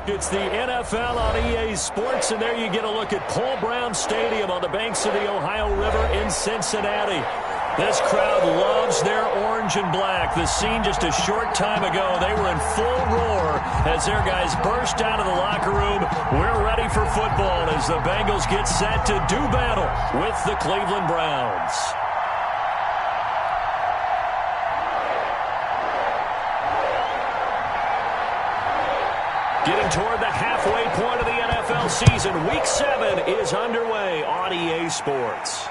It's the NFL on EA Sports, and there you get a look at Paul Brown Stadium on the banks of the Ohio River in Cincinnati. This crowd loves their orange and black. The scene just a short time ago, they were in full roar as their guys burst out of the locker room. We're ready for football as the Bengals get set to do battle with the Cleveland Browns. Getting toward the halfway point of the NFL season, Week 7 is underway on EA Sports.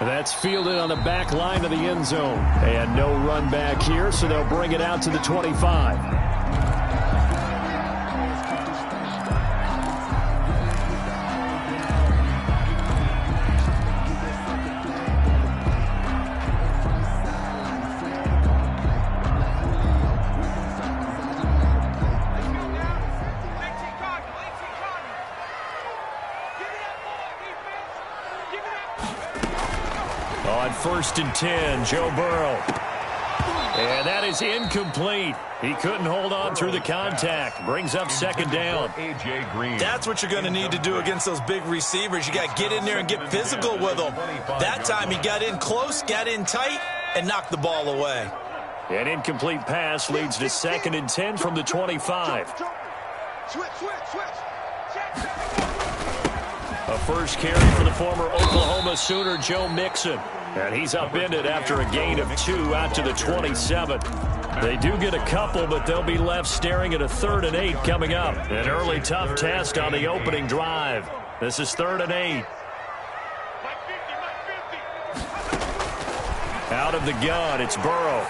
That's fielded on the back line of the end zone. And no run back here, so they'll bring it out to the 25. On 1st and 10, Joe Burrow. And that is incomplete. He couldn't hold on through the contact. Brings up 2nd down. A.J. Green. That's what you're going to need to do against those big receivers. You got to get in there and get physical with them. That time he got in close, got in tight, and knocked the ball away. An incomplete pass leads to 2nd and 10 from the 25. A first carry for the former Oklahoma Sooner, Joe Mixon. And he's upended after a gain of 2 out to the 27. They do get a couple, but they'll be left staring at a 3rd and 8 coming up. An early tough test on the opening drive. This is 3rd and 8. Out of the gun, it's Burrow.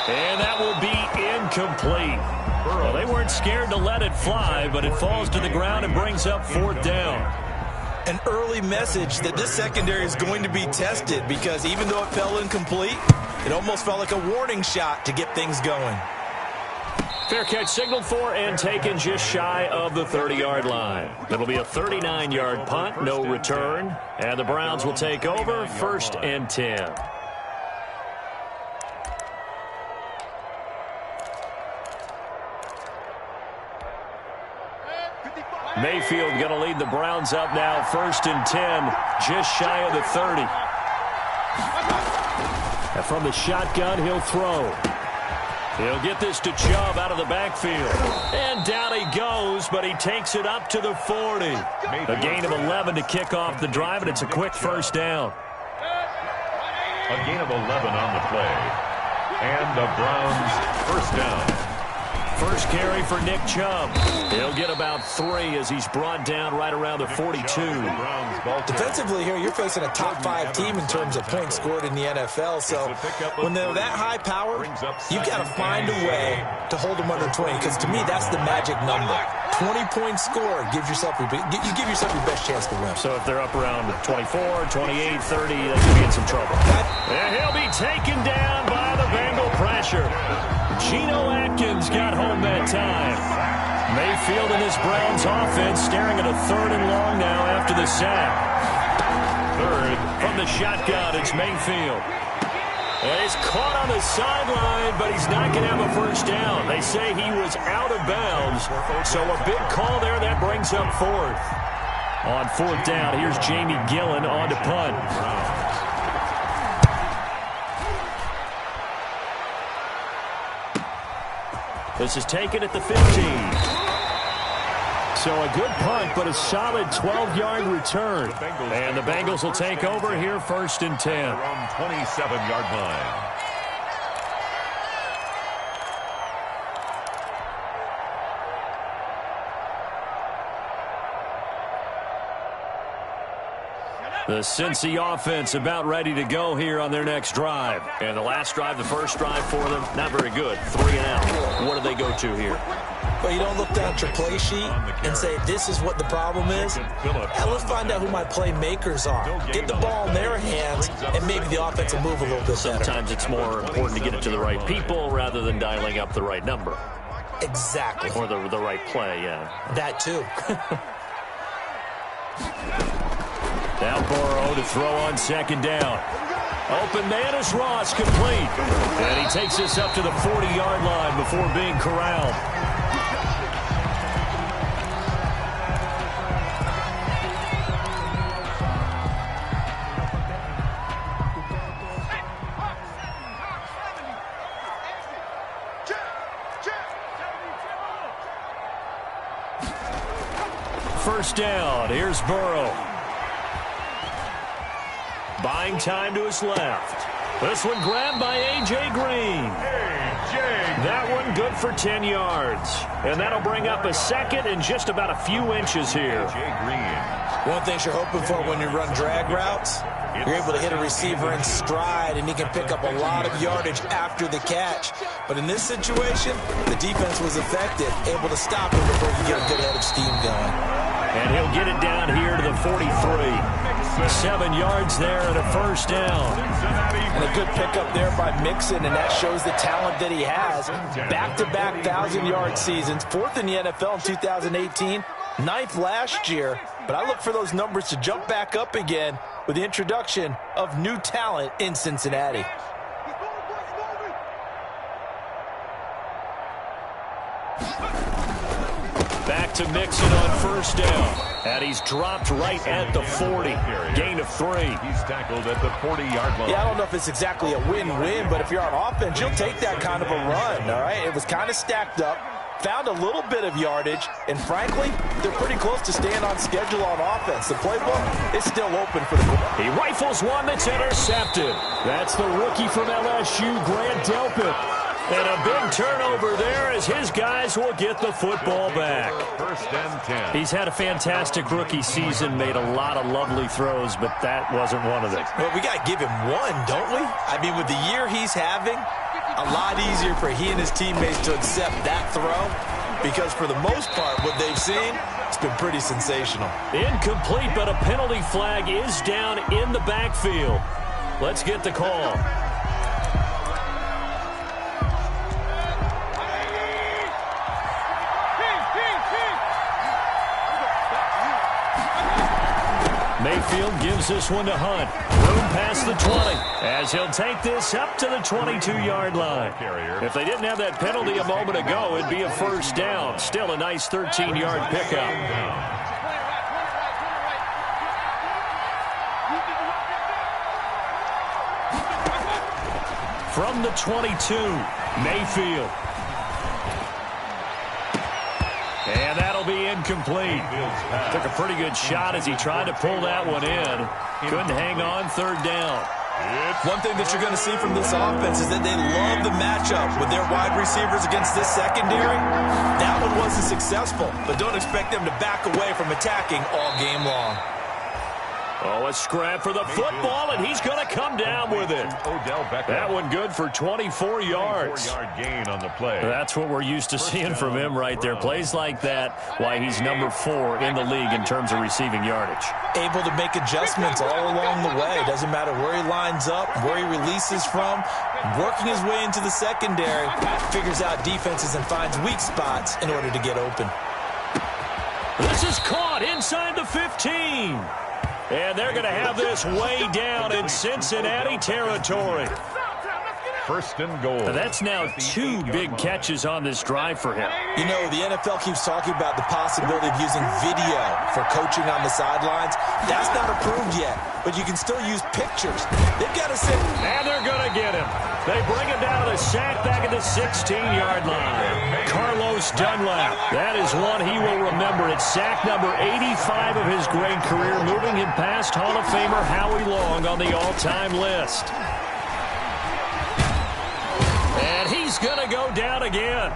And that will be incomplete. Well, they weren't scared to let it fly, but it falls to the ground and brings up 4th down. An early message that this secondary is going to be tested because even though it fell incomplete, it almost felt like a warning shot to get things going. Fair catch signaled for and taken just shy of the 30-yard line. It'll be a 39-yard punt, no return, and the Browns will take over 1st and 10. Mayfield going to lead the Browns up now, 1st and 10, just shy of the 30. And from the shotgun, he'll throw. He'll get this to Chubb out of the backfield. And down he goes, but he takes it up to the 40. A gain of 11 to kick off the drive, and it's a quick 1st down. A gain of 11 on the play. And the Browns 1st down. First carry for Nick Chubb. He'll get about 3 as he's brought down right around the 42. Defensively here, you're facing a top 5 team in terms of points scored in the NFL. So when they're that high power, you've got to find a way to hold them under 20. Because to me, that's the magic number. 20-point score gives yourself you give yourself your best chance to win. So if they're up around 24, 28, 30, they could be in some trouble. And he'll be taken down by the Bengal pressure. Geno Atkins got home that time. Mayfield and this Browns offense staring at a 3rd and long now after the sack. 3rd from the shotgun, it's Mayfield. And he's caught on the sideline, but he's not going to have a 1st down. They say he was out of bounds, so a big call there that brings up 4th. On 4th down, here's Jamie Gillen on to punt. This is taken at the 15. So a good punt, but a solid 12-yard return. And the Bengals will take over here 1st and 10. From 27-yard line. The Cincy offense about ready to go here on their next drive. And the last drive, the first drive for them, not very good. 3 and out. What do they go to here? But you don't look down at your play sheet and say, this is what the problem is. And let's find out who my playmakers are. Get the ball in their hands, and maybe the offense will move a little bit better. Sometimes it's more important to get it to the right people rather than dialing up the right number. Exactly. Or the right play, yeah. That too. Now Burrow to throw on 2nd down. Open man is Ross, complete. And he takes this up to the 40-yard line before being corralled. first down. Here's Burrow. Buying time to his left. This one grabbed by A.J. Green. That one good for 10 yards. And that'll bring up a second and just about a few inches here. One thing you're hoping for when you run drag routes, you're able to hit a receiver in stride, and he can pick up a lot of yardage after the catch. But in this situation, the defense was effective, able to stop him before he get a good head of steam going. And he'll get it down here to the 43. 7 yards there and a first down. And a good pickup there by Mixon, and that shows the talent that he has. Back-to-back 1,000-yard seasons, 4th in the NFL in 2018, 9th last year. But I look for those numbers to jump back up again with the introduction of new talent in Cincinnati. Back to Mixon on first down. And he's dropped right at the 40. Gain of 3. He's tackled at the 40-yard line. Yeah, I don't know if it's exactly a win-win, but if you're on offense, you'll take that kind of a run, all right? It was kind of stacked up, found a little bit of yardage, and frankly, they're pretty close to staying on schedule on offense. The playbook is still open for the quarterback. He rifles one that's intercepted. That's the rookie from LSU, Grant Delpit. And a big turnover there as his guys will get the football back. First and 10. He's had a fantastic rookie season, made a lot of lovely throws, but that wasn't one of them. Well, we got to give him one, don't we? I mean, with the year he's having, a lot easier for he and his teammates to accept that throw, because for the most part, what they've seen, it's been pretty sensational. Incomplete, but a penalty flag is down in the backfield. Let's get the call. Mayfield gives this one to Hunt. Room past the 20 as he'll take this up to the 22-yard line. If they didn't have that penalty a moment ago, it'd be a first down. Still a nice 13-yard pickup. From the 22, Mayfield. And that'll be incomplete. Took a pretty good shot as he tried to pull that one in. Couldn't hang on, third down. One thing that you're going to see from this offense is that they love the matchup with their wide receivers against this secondary. That one wasn't successful, but don't expect them to back away from attacking all game long. Oh, a scrap for the football, and he's going to come down with it. That one good for 24 yards. 4-yard gain on the play. That's what we're used to seeing from him right there. Plays like that, why he's number 4 in the league in terms of receiving yardage. Able to make adjustments all along the way. Doesn't matter where he lines up, where he releases from. Working his way into the secondary, figures out defenses and finds weak spots in order to get open. This is caught inside the 15. And they're going to have this way down in Cincinnati territory. First and goal. That's now 2 big catches on this drive for him. You know, the NFL keeps talking about the possibility of using video for coaching on the sidelines. That's not approved yet, but you can still use pictures. They've got to sit. And they're going to get him. They bring him down to the sack back at the 16-yard line. Carlos Dunlap. That is one he will remember. It's sack number 85 of his great career, moving him past Hall of Famer Howie Long on the all-time list. And he's going to go down again.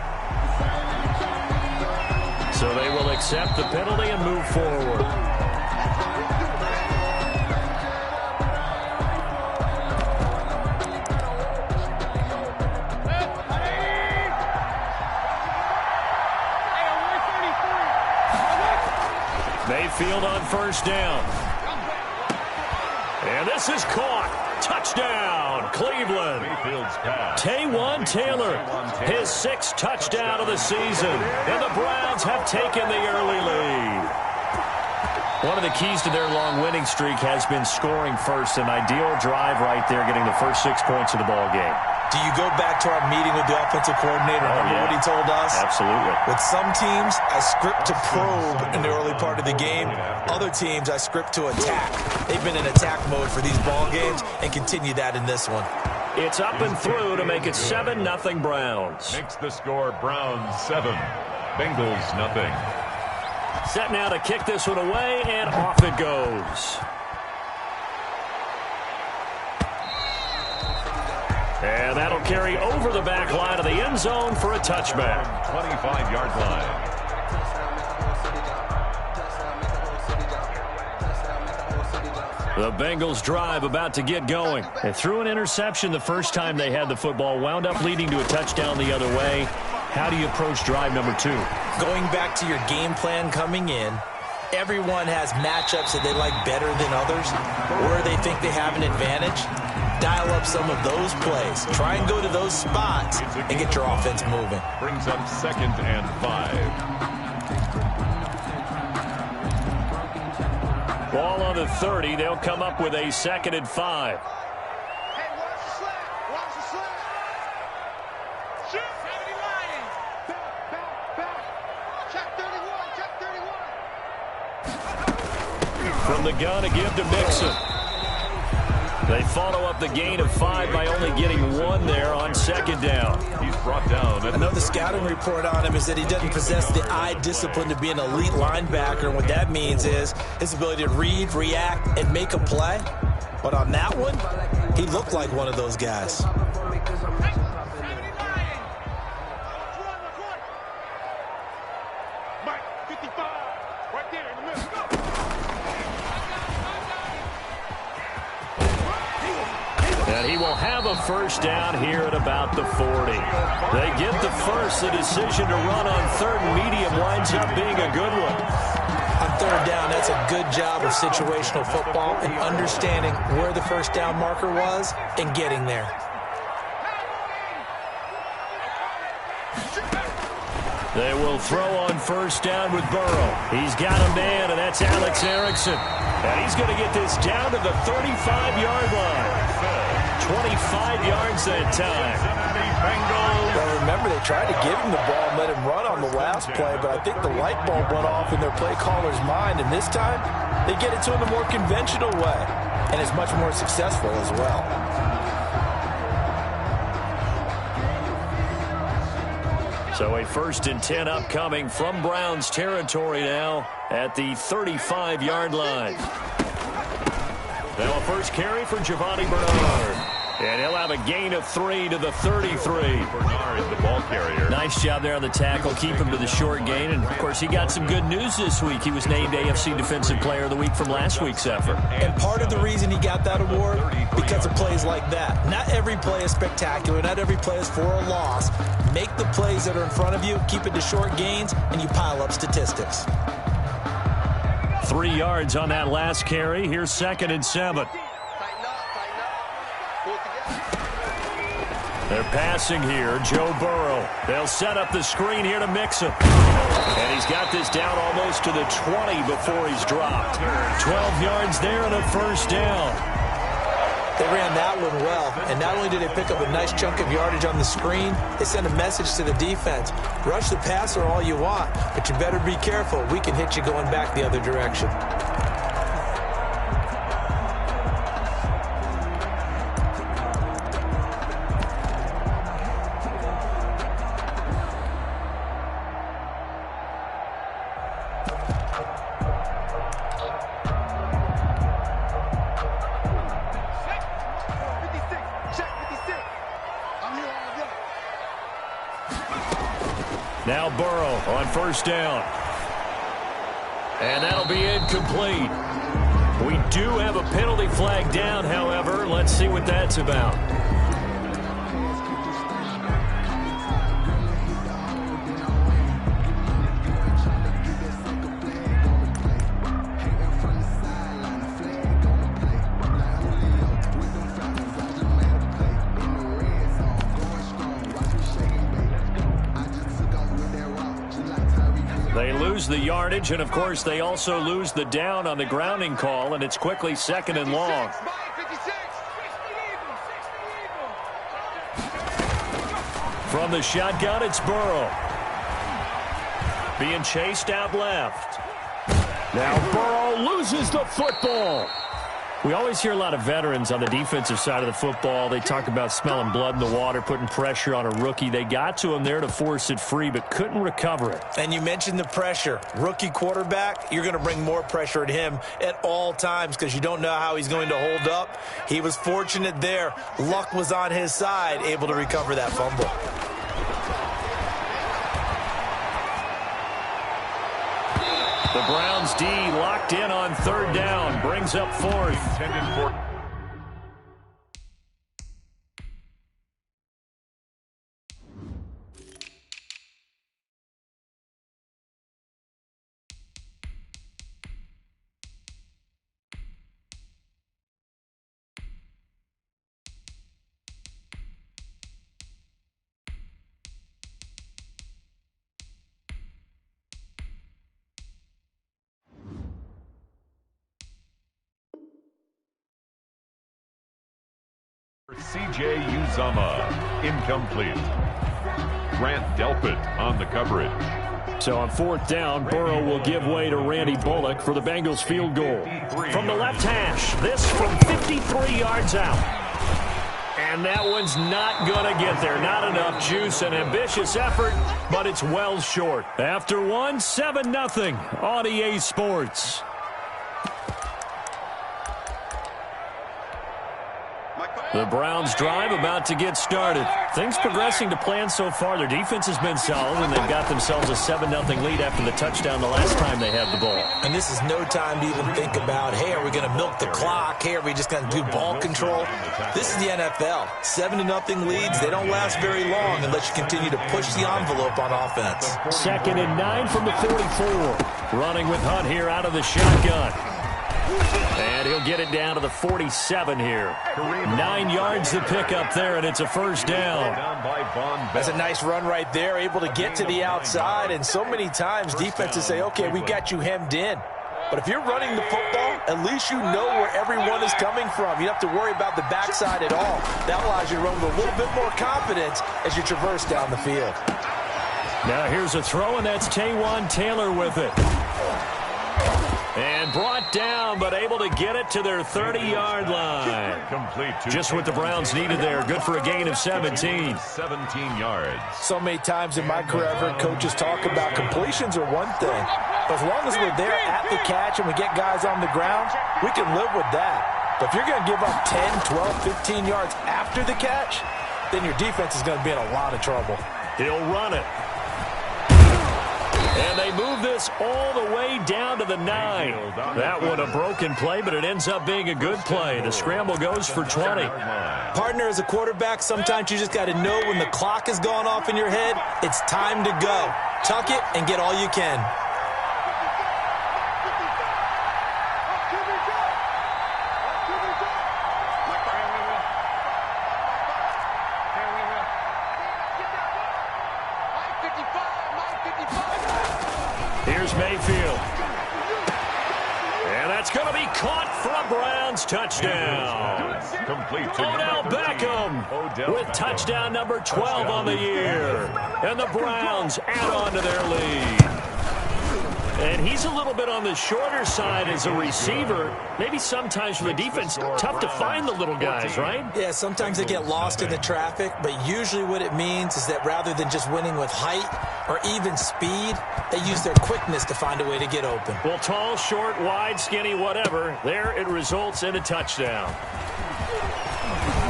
So they will accept the penalty and move forward. Mayfield on first down. And this is caught. Touchdown, Cleveland. Mayfield's pass. Taywan Taylor, his 6th touchdown of the season. And the Browns have taken the early lead. One of the keys to their long winning streak has been scoring first. An ideal drive right there, getting the first 6 points of the ball game. Do you go back to our meeting with the offensive coordinator? Remember what he told us? Absolutely. With some teams, I script to probe in the early part of the game. Other teams, I script to attack. They've been in attack mode for these ball games and continue that in this one. It's up and through to make it 7-0 Browns. Makes the score Browns 7, Bengals 0. Set now to kick this one away, and off it goes. And that'll carry over the back line of the end zone for a touchback. 25-yard line. The Bengals drive about to get going. They threw an interception the first time they had the football, wound up leading to a touchdown the other way. How do you approach drive number 2? Going back to your game plan coming in, everyone has matchups that they like better than others, or they think they have an advantage. Dial up some of those plays. Try and go to those spots and get your offense moving. Brings up 2nd and 5. Ball on the 30. They'll come up with a 2nd and 5. Hey, watch the slant. Watch the slant. Shoot. 70 Lions. Back. Check 31. Check 31. From the gun to give to Mixon. They follow up the gain of 5 by only getting 1 there on 2nd down. He's brought down. I know the scouting report on him is that he doesn't possess the eye discipline to be an elite linebacker. And what that means is his ability to read, react, and make a play. But on that one, he looked like one of those guys. 70 Lions. Mike, 55. Right there in the middle. Go. And he will have a first down here at about the 40. They get the first. The decision to run on 3rd and medium winds up being a good one. On 3rd down, that's a good job of situational football and understanding where the first down marker was and getting there. They will throw on first down with Burrow. He's got a man, and that's Alex Erickson. And he's going to get this down to the 35-yard line. 25 yards that time. Well, remember, they tried to give him the ball and let him run on the last play, but I think the light bulb went off in their play caller's mind, and this time they get it to him the more conventional way, and it's much more successful as well. So a 1st and 10 upcoming from Browns territory now at the 35-yard line. Now a first carry for Giovanni Bernard. And he'll have a gain of 3 to the 33. Bernard, the ball carrier. Nice job there on the tackle. Keep him to the short gain. And, of course, he got some good news this week. He was named AFC Defensive Player of the Week from last week's effort. And part of the reason he got that award, because of plays like that. Not every play is spectacular. Not every play is for a loss. Make the plays that are in front of you, keep it to short gains, and you pile up statistics. 3 yards on that last carry. Here's 2nd and 7. They're passing here. Joe Burrow. They'll set up the screen here to Mixon. And he's got this down almost to the 20 before he's dropped. 12 yards there and a first down. They ran that one well, and not only did they pick up a nice chunk of yardage on the screen, they sent a message to the defense. Rush the passer all you want, but you better be careful. We can hit you going back the other direction. Now Burrow on first down. And that'll be incomplete. We do have a penalty flag down, however. Let's see what that's about. They lose the yardage, and, of course, they also lose the down on the grounding call, and it's quickly 2nd and long. From the shotgun, it's Burrow. Being chased out left. Now Burrow loses the football. We always hear a lot of veterans on the defensive side of the football. They talk about smelling blood in the water, putting pressure on a rookie. They got to him there to force it free, but couldn't recover it. And you mentioned the pressure. Rookie quarterback, you're going to bring more pressure at him at all times because you don't know how he's going to hold up. He was fortunate there. Luck was on his side, able to recover that fumble. The Browns D locked in on third down, brings up fourth. C.J. Uzomah, incomplete. Grant Delpit on the coverage. So on fourth down, Burrow will give way to Randy Bullock for the Bengals field goal. From the left hash, this from 53 yards out. And that one's not going to get there. Not enough juice, an ambitious effort, but it's well short. After one, 7-0 on EA Sports. The Browns drive about to get started. Things progressing to plan so far. Their defense has been solid, and they've got themselves a 7-0 lead after the touchdown the last time they had the ball. And this is no time to even think about, hey, are we going to milk the clock? Hey, are we just going to do ball control? This is the NFL. 7-0 leads, they don't last very long unless you continue to push the envelope on offense. 2nd and 9 from the 44. Running with Hunt here out of the shotgun. And he'll get it down to the 47 here. 9 yards to pick up there, and it's a first down. That's a nice run right there, able to get to the outside. And so many times defenses say, okay, we got you hemmed in. But if you're running the football, at least you know where everyone is coming from. You don't have to worry about the backside at all. That allows you to run with a little bit more confidence as you traverse down the field. Now here's a throw, and that's Taywan Taylor with it. And brought down, but able to get it to their 30-yard line. Complete. Just what the Browns needed there. Good for a gain of 17. 17 yards. So many times in my career, I've heard coaches talk about completions are one thing. But as long as we're there at the catch and we get guys on the ground, we can live with that. But if you're going to give up 10, 12, 15 yards after the catch, then your defense is going to be in a lot of trouble. He'll run it. And they move this all the way down to the 9. That one a broken play, but it ends up being a good play. The scramble goes for 20. Partner, as a quarterback, sometimes you just got to know when the clock has gone off in your head, it's time to go. Tuck it and get all you can. Here's Mayfield. And that's going to be caught for a Browns touchdown. Complete. Odell Beckham with touchdown number 12 on the year. And the Browns add on to their lead. And he's a little bit on the shorter side as a receiver. Maybe sometimes for the defense, tough to find the little guys, right? Yeah, sometimes they get lost in the traffic, but usually what it means is that rather than just winning with height or even speed, they use their quickness to find a way to get open. Well, tall, short, wide, skinny, whatever, there it results in a touchdown.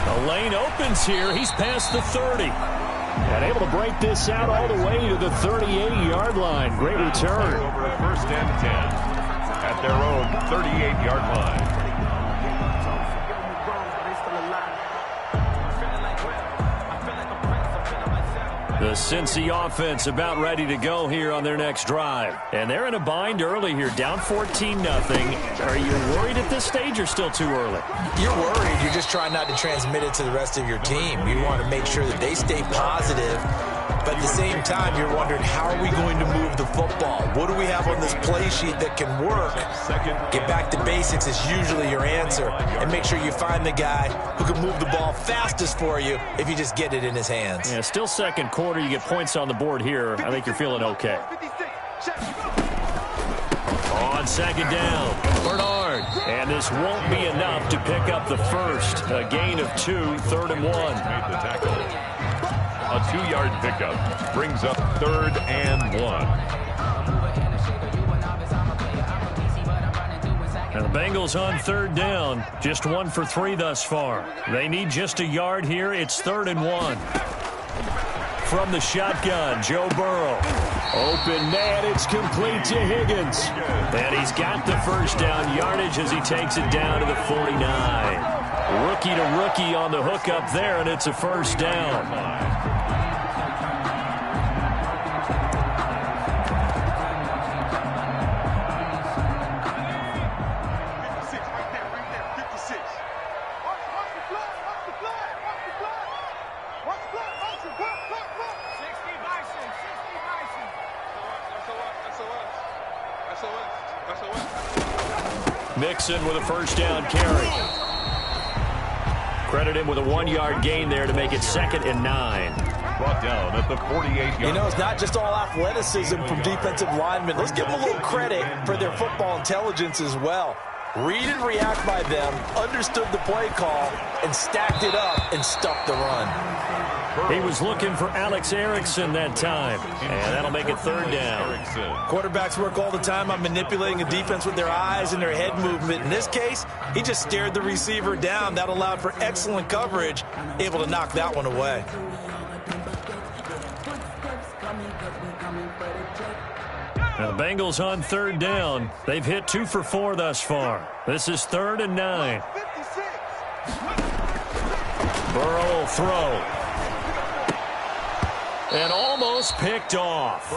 The lane opens here. He's past the 30. And able to break this out all the way to the 38-yard line. Great return. Over 1st and 10 at their own 38-yard line. The Cincy offense about ready to go here on their next drive. And they're in a bind early here, down 14-0. Are you worried at this stage or still too early? You're worried. You're just trying not to transmit it to the rest of your team. You want to make sure that they stay positive. But at the same time, you're wondering, how are we going to move the football? What do we have on this play sheet that can work? Get back to basics is usually your answer. And make sure you find the guy who can move the ball fastest for you if you just get it in his hands. Yeah, still second quarter. You get points on the board here. I think you're feeling okay. On 2nd down, Bernard. And this won't be enough to pick up the first. A gain of 2, 3rd and 1. Made the tackle. A 2-yard pickup brings up 3rd and 1. And the Bengals on 3rd down. Just 1 for 3 thus far. They need just a yard here. It's 3rd and 1. From the shotgun, Joe Burrow. Open man, it's complete to Higgins. And he's got the first down yardage as he takes it down to the 49. Rookie to rookie on the hook up there, and it's a first down. Mixon with a first down carry. Credit him with a 1-yard gain there to make it 2nd and 9. Brought down at the 48-yard. You know, it's not just all athleticism from defensive linemen. Let's give them a little credit for their football intelligence as well. Read and react by them, understood the play call, and stacked it up and stuffed the run. He was looking for Alex Erickson that time, and that'll make it 3rd down. Quarterbacks work all the time on manipulating a defense with their eyes and their head movement. In this case, he just stared the receiver down. That allowed for excellent coverage, able to knock that one away. Now the Bengals on 3rd down. They've hit 2 for 4 thus far. This is 3rd and 9. Burrow will throw. And almost picked off.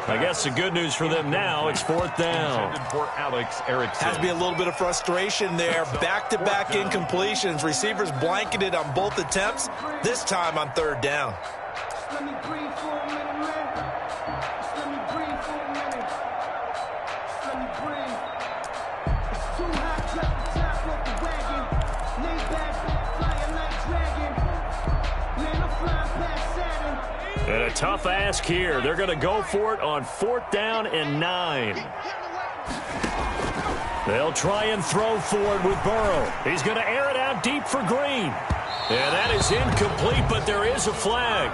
I guess the good news for them now, it's 4th down. For Alex Erickson. Has to be a little bit of frustration there. Back-to-back incompletions. Receivers blanketed on both attempts, this time on 3rd down. Let me breathe for a minute, man. Let me breathe for a minute. Let me breathe. It's too hot, drop the top off the wagon. Lay back, flying like dragon. Man, I'm flying past Saturn. And a tough ask here. They're going to go for it on 4th down and 9. They'll try and throw forward with Burrow. He's going to air it out deep for Green. And that is incomplete, but there is a flag.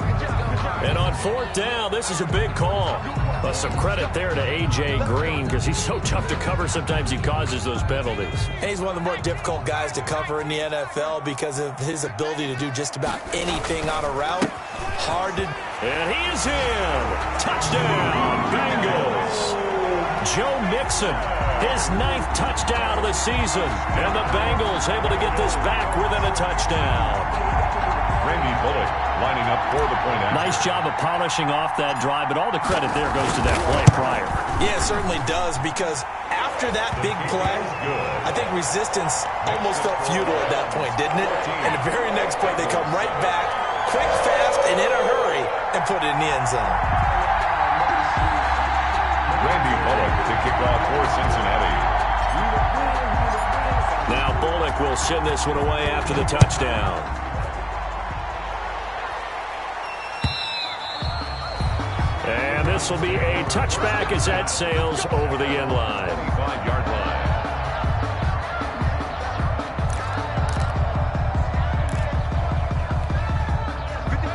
And on 4th down, this is a big call. But some credit there to A.J. Green because he's so tough to cover. Sometimes he causes those penalties. And he's one of the more difficult guys to cover in the NFL because of his ability to do just about anything on a route. Hard to... And he is in. Touchdown, Bengals. Joe Mixon, his 9th touchdown of the season. And the Bengals able to get this back within a touchdown. Randy Bullock lining up for the point. Nice job of polishing off that drive, but all the credit there goes to that play prior. Yeah, it certainly does, because after that big play, I think resistance almost felt futile at that point, didn't it? And the very next play, they come right back, quick, fast, and in a hurry, and put it in the end zone. Randy Bullock to kick off for Cincinnati. Now Bullock will send this one away after the touchdown. And this will be a touchback as that sails over the end line. 25-yard line.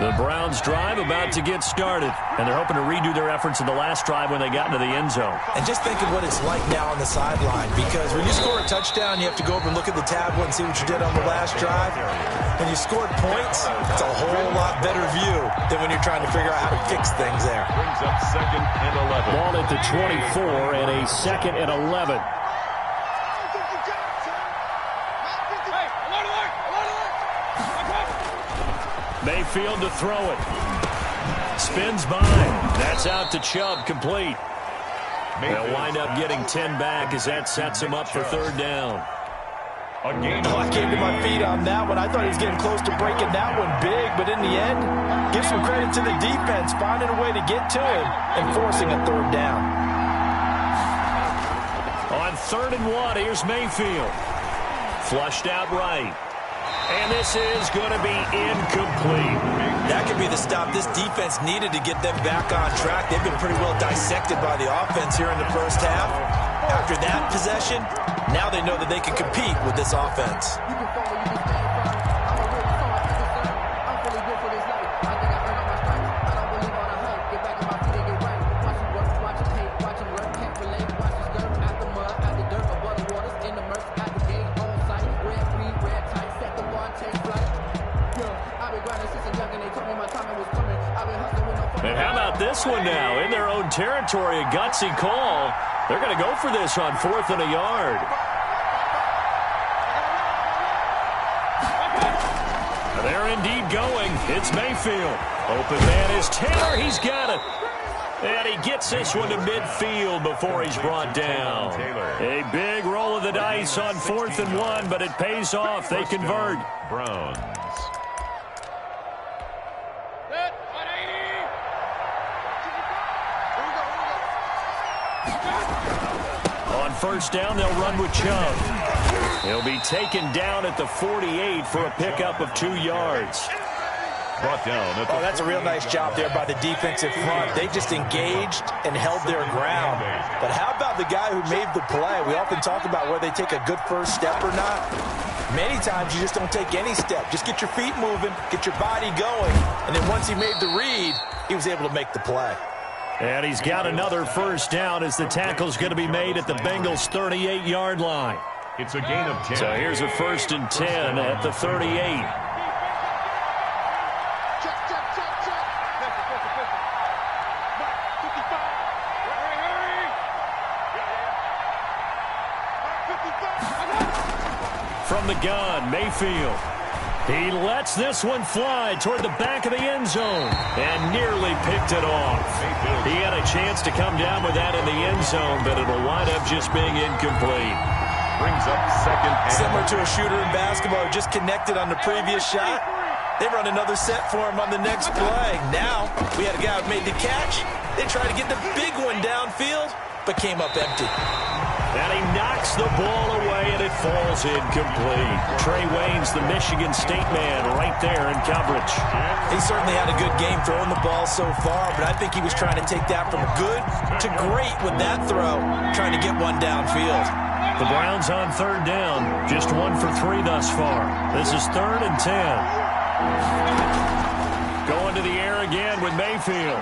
The Browns drive about to get started, and they're hoping to redo their efforts in the last drive when they got into the end zone. And just think of what it's like now on the sideline, because when you score a touchdown, you have to go over and look at the tablet and see what you did on the last drive. When you scored points, it's a whole lot better view than when you're trying to figure out how to fix things there. Brings up 2nd and 11. Ball at the 24 and a 2nd and 11. Mayfield to throw it. Spins by. That's out to Chubb, complete. They'll wind up getting 10 back as that sets him up for 3rd down. I came to my feet on that one. I thought he was getting close to breaking that one big, but in the end, give some credit to the defense, finding a way to get to him and forcing a 3rd down. On 3rd and 1, here's Mayfield. Flushed out right. And this is going to be incomplete. That could be the stop this defense needed to get them back on track. They've been pretty well dissected by the offense here in the first half. After that possession, Now they know that they can compete with this offense. You can fall, you can stand firm. I'm a real star, I deserve. I'm fully built for this life. I think I earned all my stripes. I don't believe all the hype. Get back on my feet and get right. Watch him work, watch him hate, watch him work. Can't relate, watch him skirt. Out the mud, out the dirt, above the waters, in the murk, out the gate, on sight. Red green, red tight, set the bar, take flight. Yeah, I've been grinding since a young and they told me my time was coming. I've been hustling with no fun. And how about this one now? In their own territory, a gutsy call. They're going to go for this on 4th and a yard. They're indeed going. It's Mayfield. Open man is Taylor. He's got it. And he gets this one to midfield before he's brought down. A big roll of the dice on 4th and 1, but it pays off. They convert. Browns. On 1st down, they'll run with Chubb. He'll be taken down at the 48 for a pickup of 2 yards. Brought down at the That's a real nice job there by the defensive front. They just engaged and held their ground. But how about the guy who made the play? We often talk about whether they take a good first step or not. Many times you just don't take any step. Just get your feet moving, get your body going, and then once he made the read, he was able to make the play. And he's got another 1st down as the tackle's going to be made at the Bengals' 38-yard line. It's a gain of 10. So here's a 1st and 10 at the 38. From the gun, Mayfield. He lets this one fly toward the back of the end zone and nearly picked it off. He had a chance to come down with that in the end zone, but it'll wind up just being incomplete. Brings up 2nd and Similar to a shooter in basketball who just connected on the previous shot. They run another set for him on the next play. Now, we had a guy who made the catch. They tried to get the big one downfield, but came up empty. And he knocks the ball away, and it falls incomplete. Trey Waynes, the Michigan State man, right there in coverage. He certainly had a good game throwing the ball so far, but I think he was trying to take that from good to great with that throw, trying to get one downfield. The Browns on 3rd down, just 1 for 3 thus far. This is 3rd and 10. Going to the air again with Mayfield.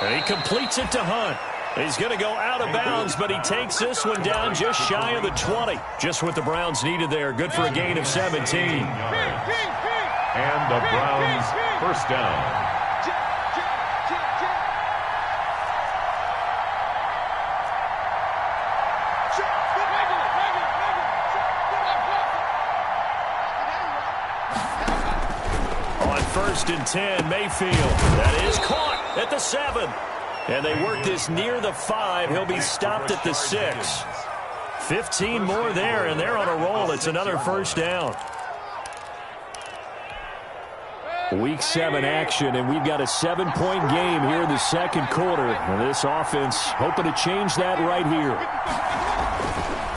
And he completes it to Hunt. He's going to go out of bounds, but he takes this one down just shy of the 20. Just what the Browns needed there. Good for a gain of 17. And the Browns 1st down. On 1st and 10, Mayfield. That is caught at the 7. And they work this near the 5. He'll be stopped at the 6. 15 more there, and they're on a roll. It's another 1st down. Week 7 action, and we've got a 7-point game here in the 2nd quarter. And this offense hoping to change that right here.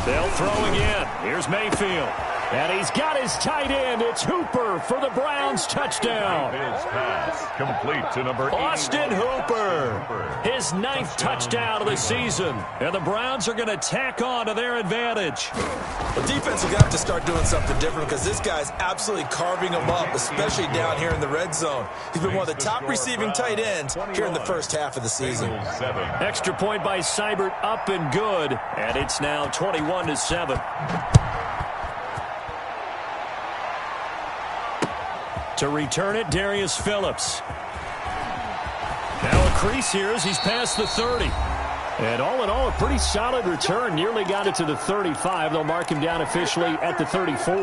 They'll throw again. Here's Mayfield. And he's got his tight end. It's Hooper for the Browns touchdown. Mayfield's pass complete to number 8. Austin Hooper, his 9th touchdown of the season. And the Browns are going to tack on to their advantage. The defense will have to start doing something different because this guy's absolutely carving them up, especially down here in the red zone. He's been one of the top receiving tight ends here in the first half of the season. Extra point by Seibert, up and good. And it's now 21-7. To return it, Darius Phillips. Now a crease here as he's past the 30. And all in all, a pretty solid return. Nearly got it to the 35. They'll mark him down officially at the 34.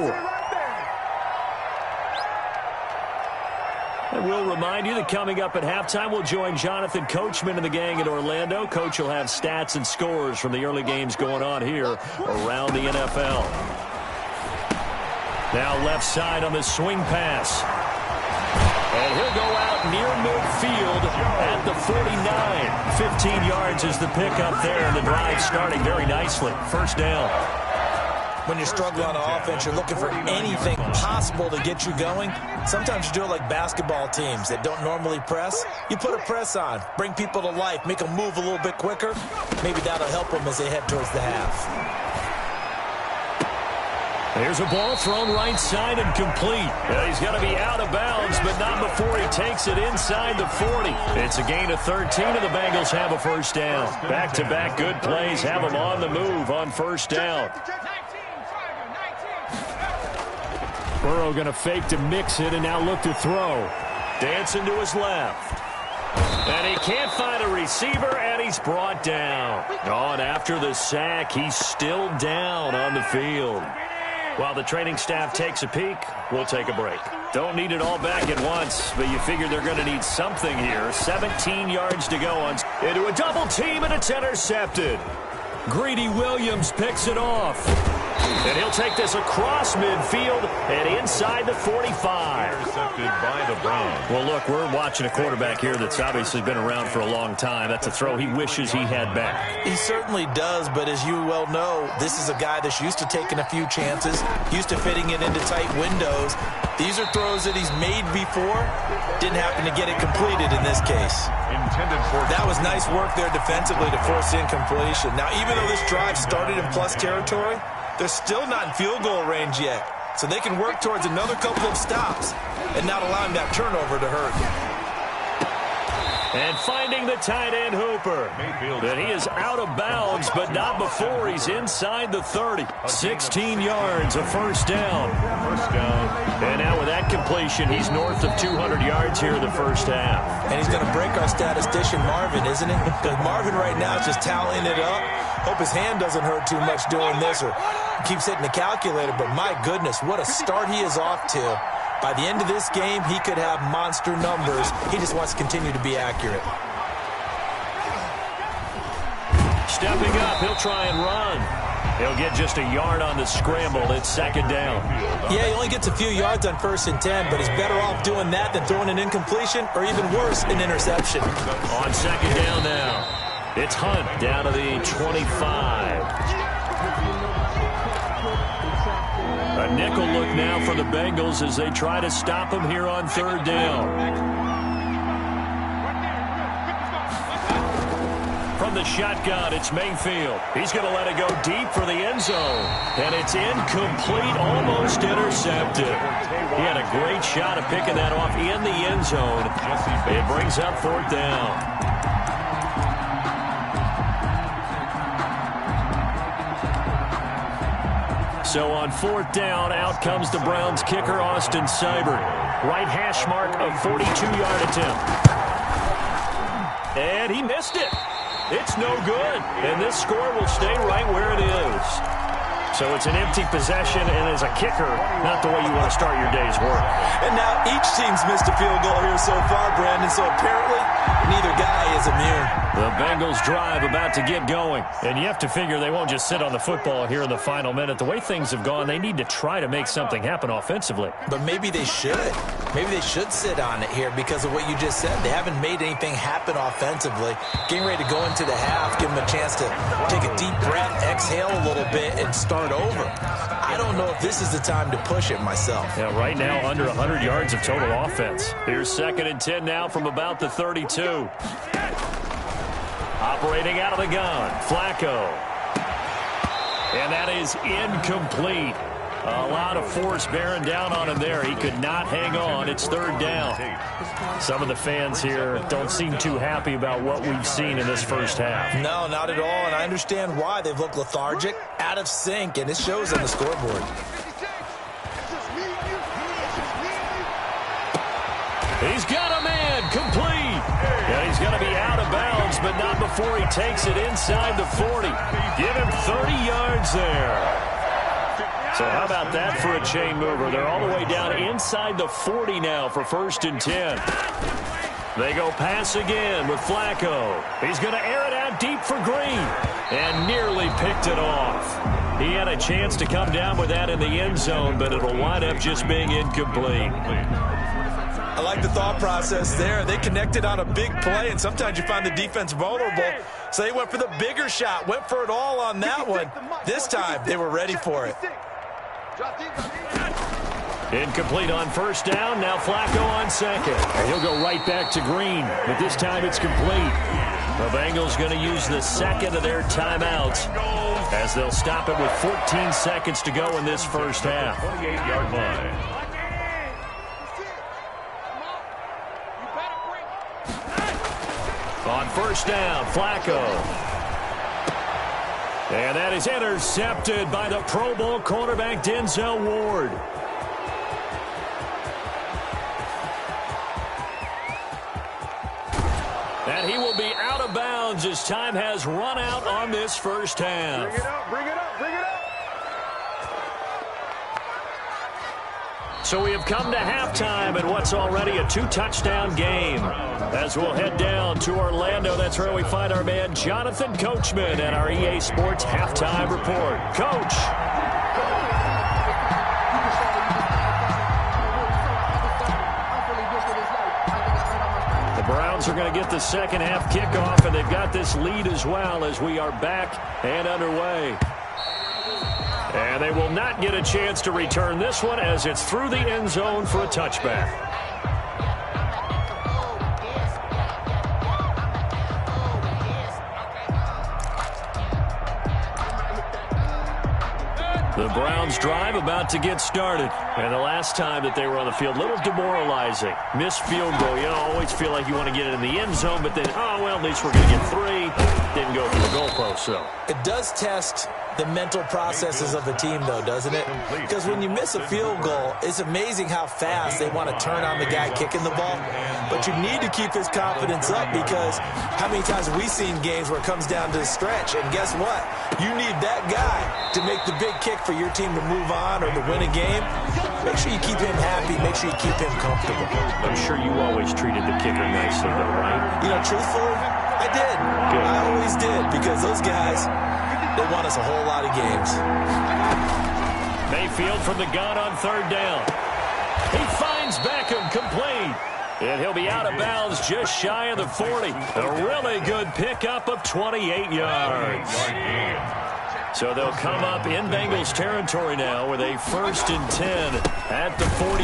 And we'll remind you that coming up at halftime, we'll join Jonathan Coachman and the gang in Orlando. Coach will have stats and scores from the early games going on here around the NFL. Now left side on the swing pass. And he'll go out near midfield at the 49. 15 yards is the pickup there, and the drive starting very nicely. 1st down. when you're struggling on offense, you're looking for anything possible to get you going. Sometimes you do it like basketball teams that don't normally press. You put a press on, bring people to life, make them move a little bit quicker. Maybe that'll help them as they head towards the half. There's a ball thrown right side and complete. He's got to be out of bounds, but not before he takes it inside the 40. It's a gain of 13, and the Bengals have a first down. Back-to-back good plays have them on the move on first down. Burrow going to fake to mix it and now look to throw. Dancing to his left. And he can't find a receiver, and he's brought down. On after the sack, he's still down on the field. While the training staff takes a peek, we'll take a break. Don't need it all back at once, but you figure they're going to need something here. 17 yards to go on into a double team, and it's intercepted. Greedy Williams picks it off. And he'll take this across midfield and inside the 45. Intercepted by the Browns. Well, look, we're watching a quarterback here that's obviously been around for a long time. That's a throw he wishes he had back. He certainly does, but as you well know, this is a guy that's used to taking a few chances, used to fitting it into tight windows. These are throws that he's made before. Didn't happen to get it completed in this case. That was nice work there defensively to force incompletion. Now, even though this drive started in plus territory, they're still not in field goal range yet. So they can work towards another couple of stops and not allowing that turnover to hurt. And finding the tight end Hooper. But he is out of bounds, but not before he's inside the 30. 16 yards, a first down. And now with that completion, he's north of 200 yards here in the first half. And he's going to break our statistician Marvin, isn't he? Because Marvin right now is just tallying it up. Hope his hand doesn't hurt too much doing this or keeps hitting the calculator. But my goodness, what a start he is off to. By the end of this game, he could have monster numbers. He just wants to continue to be accurate. Stepping up, he'll try and run. He'll get just a yard on the scramble. It's second down. Yeah, he only gets a few yards on 1st and 10, but he's better off doing that than throwing an incompletion or even worse, an interception. On second down now, it's Hunt down to the 25. A nickel look now for the Bengals as they try to stop him here on third down. From the shotgun, it's Mayfield. He's going to let it go deep for the end zone. And it's incomplete, almost intercepted. He had a great shot of picking that off in the end zone. It brings up fourth down. So on fourth down, out comes the Browns kicker, Austin Seibert. Right hash mark of 42-yard attempt. And he missed it. It's no good. And this score will stay right where it is. So it's an empty possession, and as a kicker, not the way you want to start your day's work. And now each team's missed a field goal here so far, Brandon, so apparently neither guy is immune. The Bengals drive about to get going. And you have to figure they won't just sit on the football here in the final minute. The way things have gone, they need to try to make something happen offensively. But maybe they should. Maybe they should sit on it here because of what you just said. They haven't made anything happen offensively. Getting ready to go into the half, give them a chance to take a deep breath, exhale a little bit, and start over. I don't know if this is the time to push it myself. Yeah, right now under 100 yards of total offense. Here's 2nd and 10 now from about the 32. Operating out of the gun, Flacco. And that is incomplete. A lot of force bearing down on him there. He could not hang on. It's third down. Some of the fans here don't seem too happy about what we've seen in this first half. No, not at all, and I understand why. They've looked lethargic, out of sync, and it shows on the scoreboard. He's got a man, complete. Yeah, he's going to be out of bounds, but not before he takes it inside the 40. Give him 30 yards there. So how about that for a chain mover? They're all the way down inside the 40 now for 1st and 10. They go pass again with Flacco. He's going to air it out deep for Green and nearly picked it off. He had a chance to come down with that in the end zone, but it'll wind up just being incomplete. I like the thought process there. They connected on a big play, and sometimes you find the defense vulnerable. So they went for the bigger shot, went for it all on that one. This time, they were ready for it. Incomplete on first down. Now Flacco on second. And he'll go right back to Green, but this time it's complete. The Bengals going to use the second of their timeouts as they'll stop it with 14 seconds to go in this first half. 28-yard line. On first down, Flacco. And that is intercepted by the Pro Bowl cornerback Denzel Ward. And he will be out of bounds as time has run out on this first half. Bring it up, bring it up, bring it up. So we have come to halftime in what's already a 2-touchdown game. As we'll head down to Orlando, that's where we find our man Jonathan Coachman at our EA Sports Halftime Report. Coach. The Browns are going to get the second half kickoff, and they've got this lead as well as we are back and underway. And they will not get a chance to return this one as it's through the end zone for a touchback. The Browns drive about to get started. And the last time that they were on the field, a little demoralizing. Missed field goal. You always feel like you want to get it in the end zone, but then, oh, well, at least we're going to get 3. Didn't go through the goalpost, so. It does test the mental processes of the team, though, doesn't it? Because when you miss a field goal, it's amazing how fast they want to turn on the guy kicking the ball. But you need to keep his confidence up because how many times have we seen games where it comes down to the stretch? And guess what? You need that guy to make the big kick for your team to move on or to win a game. Make sure you keep him happy. Make sure you keep him comfortable. I'm sure you always treated the kicker nicely, though, right? You know, truthfully, I did. Good. I always did because those guys, they won us a whole lot of games. Mayfield from the gun on third down. He finds Beckham complete. And he'll be out of bounds just shy of the 40. A really good pickup of 28 yards. So they'll come up in Bengals territory now with a 1st and 10 at the 41.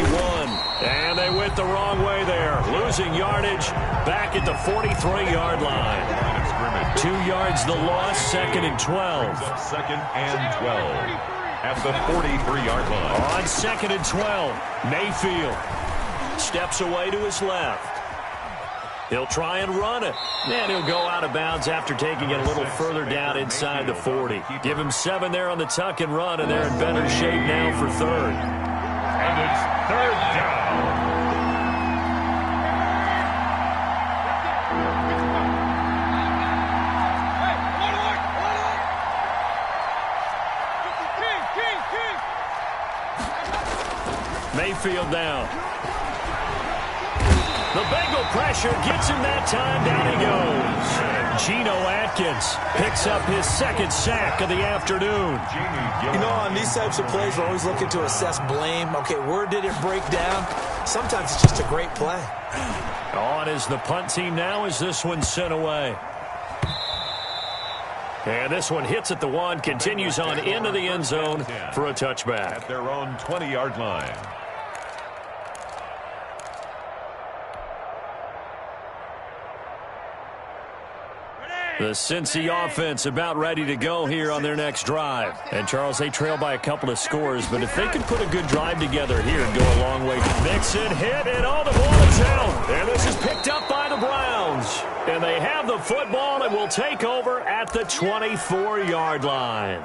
And they went the wrong way there. Losing yardage back at the 43-yard line. 2 yards the loss, 2nd and 12. 2nd and 12 at the 43-yard line. On 2nd and 12, Mayfield steps away to his left. He'll try and run it. And he'll go out of bounds after taking it a little further down inside the 40. Give him 7 there on the tuck and run, and they're in better shape now for 3rd. And it's 3rd down. Mayfield down. The Bengal pressure gets him that time. Down he goes. Geno Atkins picks up his 2nd sack of the afternoon. You know, on these types of plays, we're always looking to assess blame. Okay, where did it break down? Sometimes it's just a great play. On is the punt team now as this one's sent away. And this one hits at the 1, continues on into the end zone for a touchback. At their own 20-yard line. The Cincy offense about ready to go here on their next drive. And, Charles, they trail by a couple of scores, but if they can put a good drive together here and go a long way. Mixon hit, and all the ball is out. And this is picked up by the Browns. And they have the football and will take over at the 24-yard line.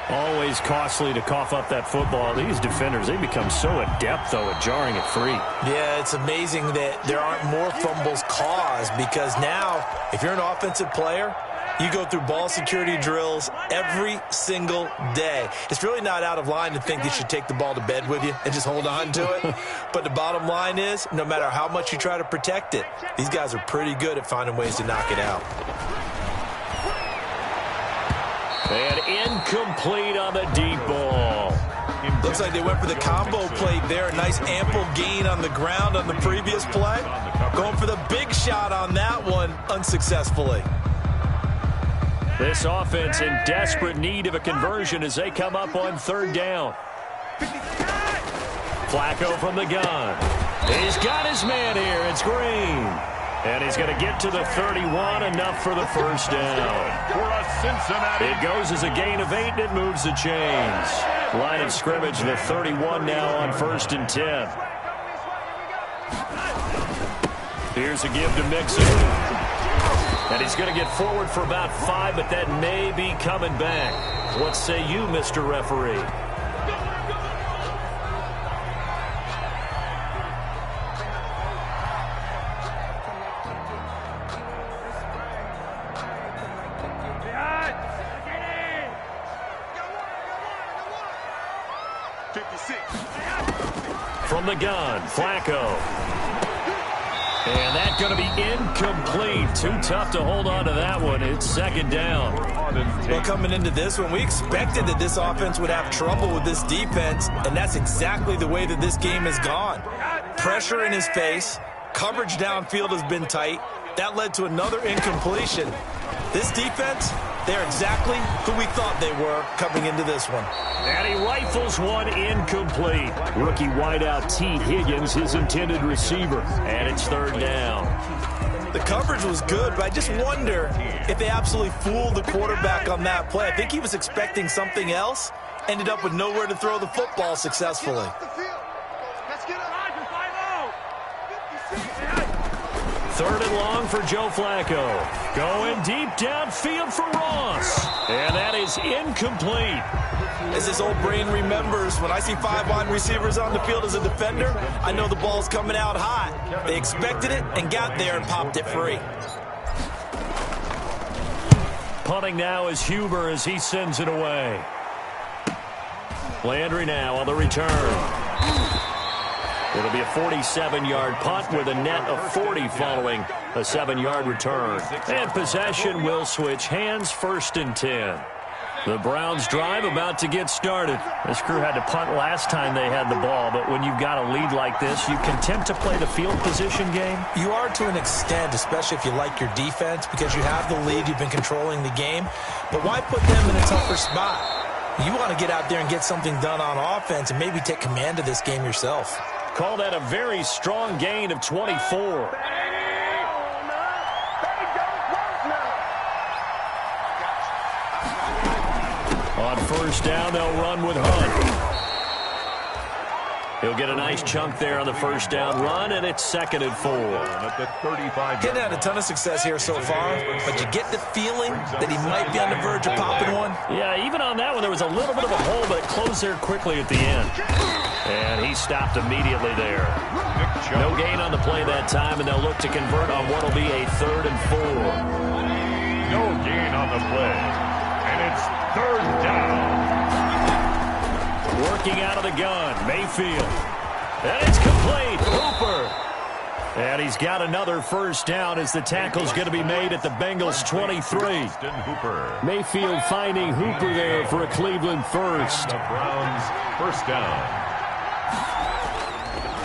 Always costly to cough up that football. These defenders, they become so adept, though, at jarring it free. Yeah, it's amazing that there aren't more fumbles caused because now, if you're an offensive player, you go through ball security drills every single day. It's really not out of line to think you should take the ball to bed with you and just hold on to it. But the bottom line is, no matter how much you try to protect it, these guys are pretty good at finding ways to knock it out. And incomplete on the deep ball. The Looks like they went for the combo plate there. A nice ample gain on the ground on the previous play. Going for the big shot on that one unsuccessfully. This offense in desperate need of a conversion as they come up on third down. Flacco from the gun. He's got his man here. It's Green. And he's going to get to the 31, enough for the first down. For a Cincinnati. It goes as a gain of 8, and it moves the chains. Line of scrimmage, the 31 now on 1st and 10. Here's a give to Mixon. And he's going to get forward for about 5, but that may be coming back. What say you, Mr. Referee? From the gun, Flacco. And that's going to be incomplete. Too tough to hold on to that one. It's second down. Well, coming into this one, we expected that this offense would have trouble with this defense, and that's exactly the way that this game has gone. Pressure in his face. Coverage downfield has been tight. That led to another incompletion. This defense, they're exactly who we thought they were coming into this one. And he rifles one incomplete. Rookie wideout T. Higgins, his intended receiver. And it's third down. The coverage was good, but I just wonder if they absolutely fooled the quarterback on that play. I think he was expecting something else. Ended up with nowhere to throw the football successfully. Third and long for Joe Flacco. Going deep downfield for Ross. And that is incomplete. As his old brain remembers, when I see 5 wide receivers on the field as a defender, I know the ball's coming out hot. They expected it and got there and popped it free. Punting now is Huber as he sends it away. Landry now on the return. It'll be a 47-yard punt with a net of 40 following a 7-yard return. And possession will switch hands, 1st and 10. The Browns drive about to get started. This crew had to punt last time they had the ball, but when you've got a lead like this, you content to play the field position game? You are to an extent, especially if you like your defense, because you have the lead, you've been controlling the game. But why put them in a tougher spot? You want to get out there and get something done on offense and maybe take command of this game yourself. Call that a very strong gain of 24. On first down, they'll run with Hunt. He'll get a nice chunk there on the first down run, and it's 2nd and 4. Getting had a ton of success here so far, but you get the feeling that he might be on the verge of popping one. Yeah, even on that one, there was a little bit of a hole, but it closed there quickly at the end. And he stopped immediately there. No gain on the play that time, and they'll look to convert on what will be a 3rd and 4. No gain on the play. And it's 3rd down. Working out of the gun, Mayfield. And it's complete. Hooper. And he's got another first down as the tackle's going to be made at the Bengals 23. Mayfield finding Hooper there for a Cleveland first. The Browns first down.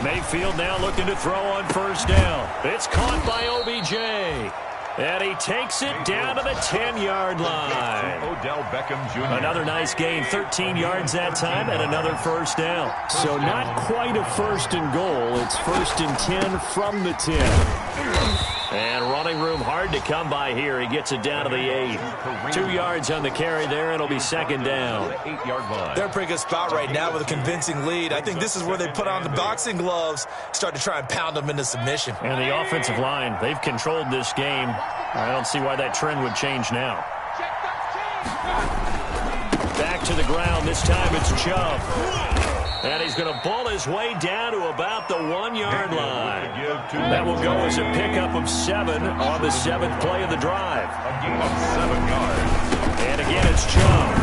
Mayfield now looking to throw on first down. It's caught by OBJ. And he takes it down to the 10-yard line. Odell Beckham Jr. Another nice gain, 13 yards that time, and another first down. So not quite a 1st and goal. It's 1st and 10 from the 10. And running room hard to come by here. He gets it down to the 8. 2 yards on the carry there. It'll be 2nd down. 8-yard line. They're in a pretty good spot right now with a convincing lead. I think this is where they put on the boxing gloves, start to try and pound them into submission. And the offensive line, they've controlled this game. I don't see why that trend would change now. Back to the ground. This time it's Chubb. And he's going to ball his way down to about the 1-yard line. That will go as a pickup of 7 on the 7th play of the drive. A gain of 7 yards. And again, it's Chubb.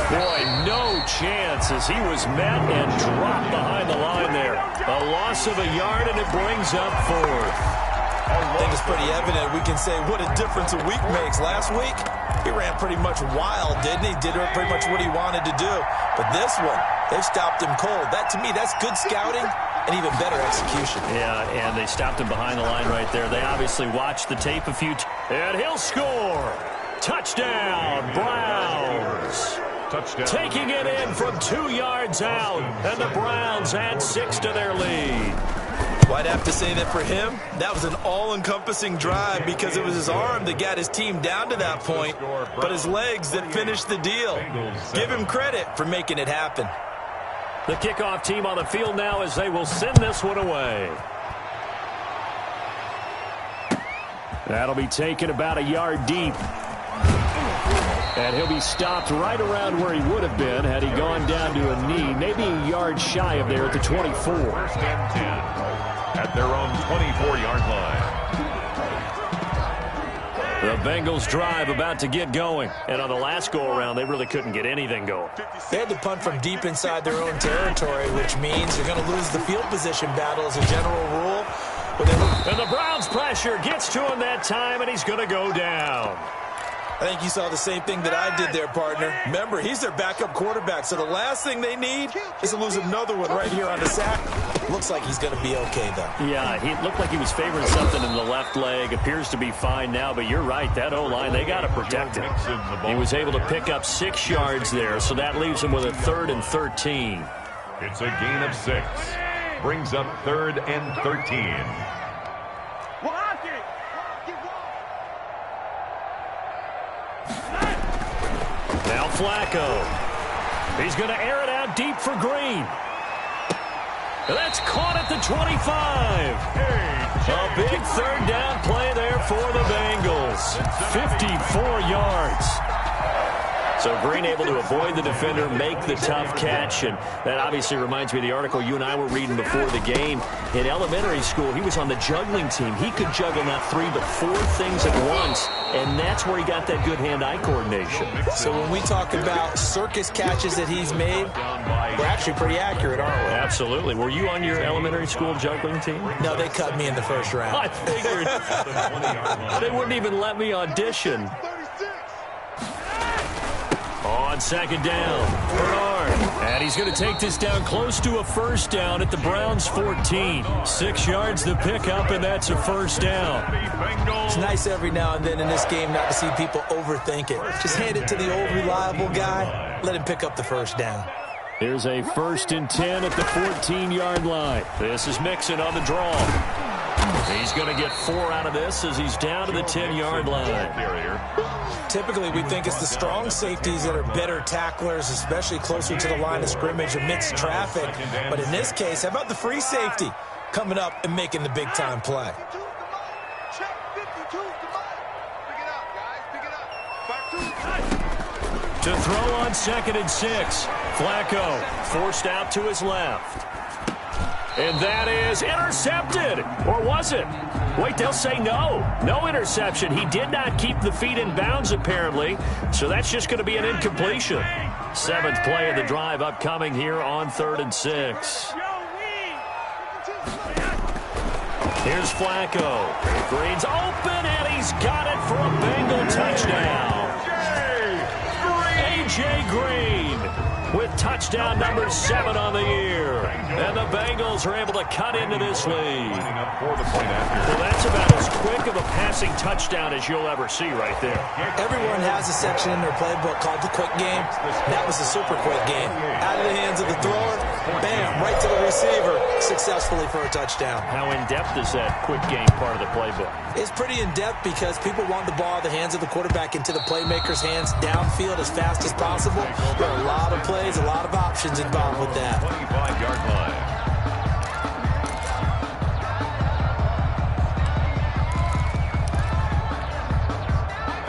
Boy, no chance as he was met and dropped behind the line there. A loss of a yard, and it brings up 4th. I think it's pretty evident. We can say what a difference a week makes. Last week, he ran pretty much wild, didn't he? Did pretty much what he wanted to do. But this one, They've stopped him cold. That, to me, that's good scouting and even better execution. Yeah, and they stopped him behind the line right there. They obviously watched the tape a few times. And he'll score. Touchdown, Browns. Touchdown. Taking it in from 2 yards out. And the Browns add 6 to their lead. Well, I'd have to say that for him, that was an all-encompassing drive because it was his arm that got his team down to that point, but his legs that finished the deal. Give him credit for making it happen. The kickoff team on the field now as they will send this one away. That'll be taken about a yard deep. And he'll be stopped right around where he would have been had he gone down to a knee, maybe a yard shy of there at the 24. First and 10 at their own 24-yard line. The Bengals drive about to get going. And on the last go-around, they really couldn't get anything going. They had to punt from deep inside their own territory, which means you're going to lose the field position battle as a general rule. And the Browns pressure gets to him that time, and he's going to go down. I think you saw the same thing that I did there, partner. Remember, he's their backup quarterback, so the last thing they need is to lose another one right here on the sack. Looks like he's going to be okay, though. Yeah, he looked like he was favoring something in the left leg. Appears to be fine now, but you're right. That O-line, they got to protect him. He was able to pick up 6 yards there, so that leaves him with a 3rd and 13. It's a gain of 6. Brings up 3rd and 13. Now Flacco. He's going to air it out deep for Green. That's caught at the 25. A big 3rd down play there for the Bengals. 54 yards. So Green able to avoid the defender, make the tough catch, and that obviously reminds me of the article you and I were reading before the game. In elementary school, he was on the juggling team. He could juggle not 3 but 4 things at once, and that's where he got that good hand-eye coordination. So when we talk about circus catches that he's made, we're actually pretty accurate, aren't we? Absolutely. Were you on your elementary school juggling team? No, they cut me in the first round. I figured. They wouldn't even let me audition. On 2nd down, Bernard. And he's going to take this down close to a 1st down at the Browns' 14. 6 yards to pick up, and that's a 1st down. It's nice every now and then in this game not to see people overthink it. Just hand it to the old reliable guy. Let him pick up the 1st down. Here's a 1st and 10 at the 14-yard line. This is Mixon on the draw. He's going to get 4 out of this as he's down to the 10-yard line. Typically, we think it's the strong safeties that are better tacklers, especially closer to the line of scrimmage amidst traffic. But in this case, how about the free safety coming up and making the big-time play? To throw on 2nd and 6. Flacco forced out to his left. And that is intercepted. Or was it? Wait, they'll say no. No interception. He did not keep the feet in bounds, apparently. So that's just going to be an incompletion. 7th play of the drive upcoming here on 3rd and 6. Here's Flacco. Green's open, and he's got it for a Bengal touchdown. A.J. Green with touchdown number 7 on the year. And the Bengals are able to cut into this lead. Well, that's about as quick of a passing touchdown as you'll ever see right there. Everyone has a section in their playbook called the quick game. That was the super quick game. Out of the hands of the thrower, bam, right to the receiver, successfully for a touchdown. How in-depth is that quick game part of the playbook? It's pretty in-depth because people want the ball out of the hands of the quarterback into the playmaker's hands downfield as fast as possible. There are a lot of plays, a lot of options involved with that. 25-yard line.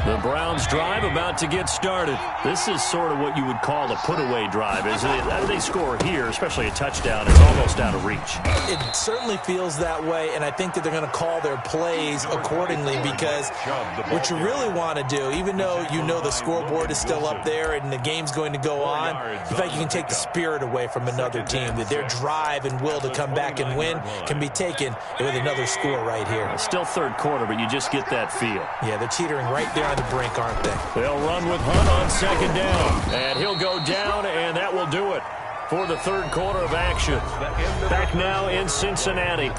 The Browns drive about to get started. This is sort of what you would call a put-away drive. They score here, especially a touchdown, it's almost out of reach. It certainly feels that way, and I think that they're going to call their plays accordingly because what you really want to do, even though you know the scoreboard is still up there and the game's going to go on, in fact, you can take the spirit away from another team, that their drive and will to come back and win can be taken with another score right here. Still 3rd quarter, but you just get that feel. Yeah, they're teetering right there on the brink, aren't they? They'll run with Hunt on 2nd down. And he'll go down, and that will do it. for the third quarter of action. Back now in Cincinnati.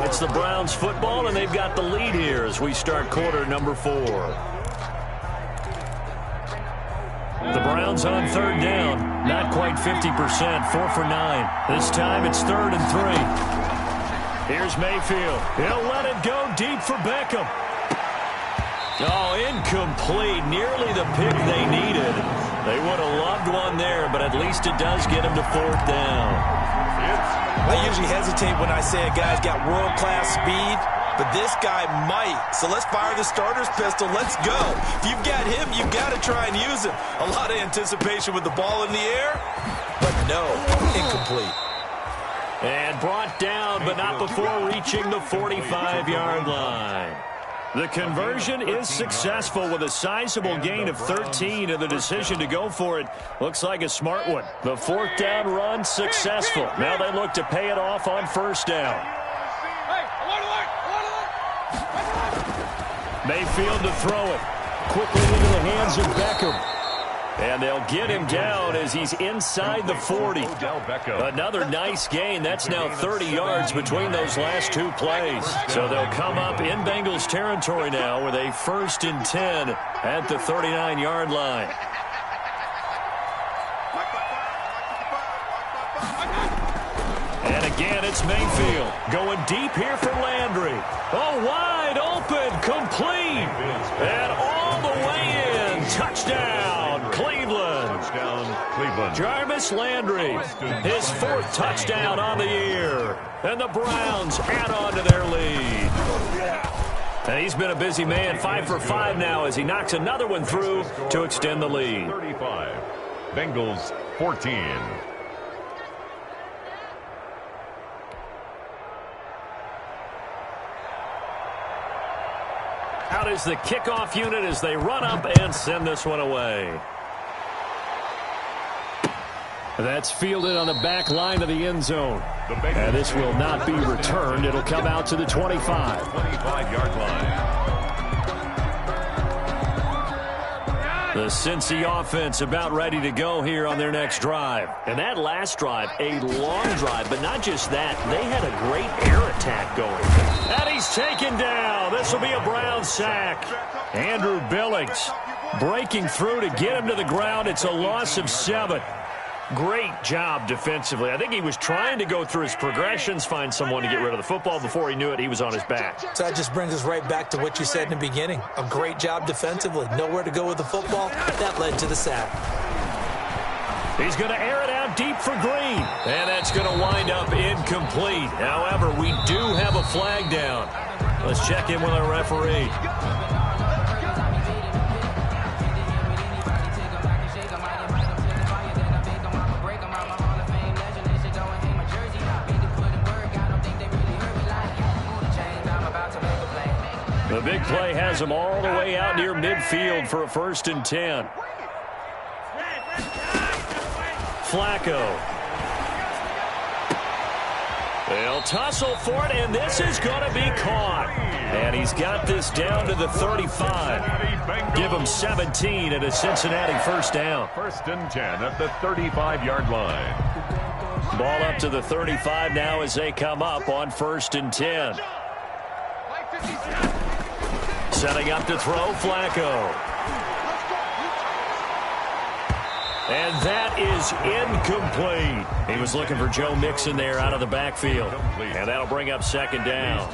It's the Browns football, and they've got the lead here as we start quarter number 4. The Browns on third down. Not quite 50%. 4 for 9. This time it's 3rd and 3. Here's Mayfield. He'll let it go deep for Beckham. Oh, incomplete. Nearly the pick they needed. They would have loved one there, but at least it does get him to 4th down. I usually hesitate when I say a guy's got world-class speed, but this guy might. So let's fire the starter's pistol. Let's go. If you've got him, you've got to try and use him. A lot of anticipation with the ball in the air, but no, incomplete. And brought down, but not before reaching the 45-yard line. The conversion is successful with a sizable gain of 13, and the decision to go for it looks like a smart one. The 4th down run successful. Now they look to pay it off on 1st down. Mayfield to throw it. Quickly into the hands of Beckham. And they'll get him down as he's inside the 40. Another nice gain. That's now 30 yards between those last 2 plays. So they'll come up in Bengals territory now with a 1st and 10 at the 39-yard line. And again, it's Mayfield going deep here for Landry. Oh, wide open, complete. And all the way in. Touchdown, Cleveland. Jarvis Landry, his 4th touchdown on the year. And the Browns add on to their lead. And he's been a busy man, 5 for 5 now as he knocks another one through to extend the lead. 35, Bengals 14. Out is the kickoff unit as they run up and send this one away. That's fielded on the back line of the end zone. And this will not be returned. It'll come out to the 25. 25-yard line. The Cincy offense about ready to go here on their next drive. And that last drive, a long drive, but not just that. They had a great air attack going. And he's taken down. This will be a Brown sack. Andrew Billings breaking through to get him to the ground. It's a loss of 7. Great job defensively. I think he was trying to go through his progressions, find someone to get rid of the football. Before he knew it, he was on his back. So that just brings us right back to what you said in the beginning. A great job defensively. Nowhere to go with the football. That led to the sack. He's going to air it out deep for Green. And that's going to wind up incomplete. However, we do have a flag down. Let's check in with our referee. The big play has him all the way out near midfield for a 1st and 10. Flacco. They'll tussle for it, and this is going to be caught. And he's got this down to the 35. Give him 17 at a Cincinnati 1st down. 1st and 10 at the 35-yard line. Ball up to the 35 now as they come up on 1st and 10. Setting up to throw, Flacco. And that is incomplete. He was looking for Joe Mixon there out of the backfield. And that'll bring up 2nd down.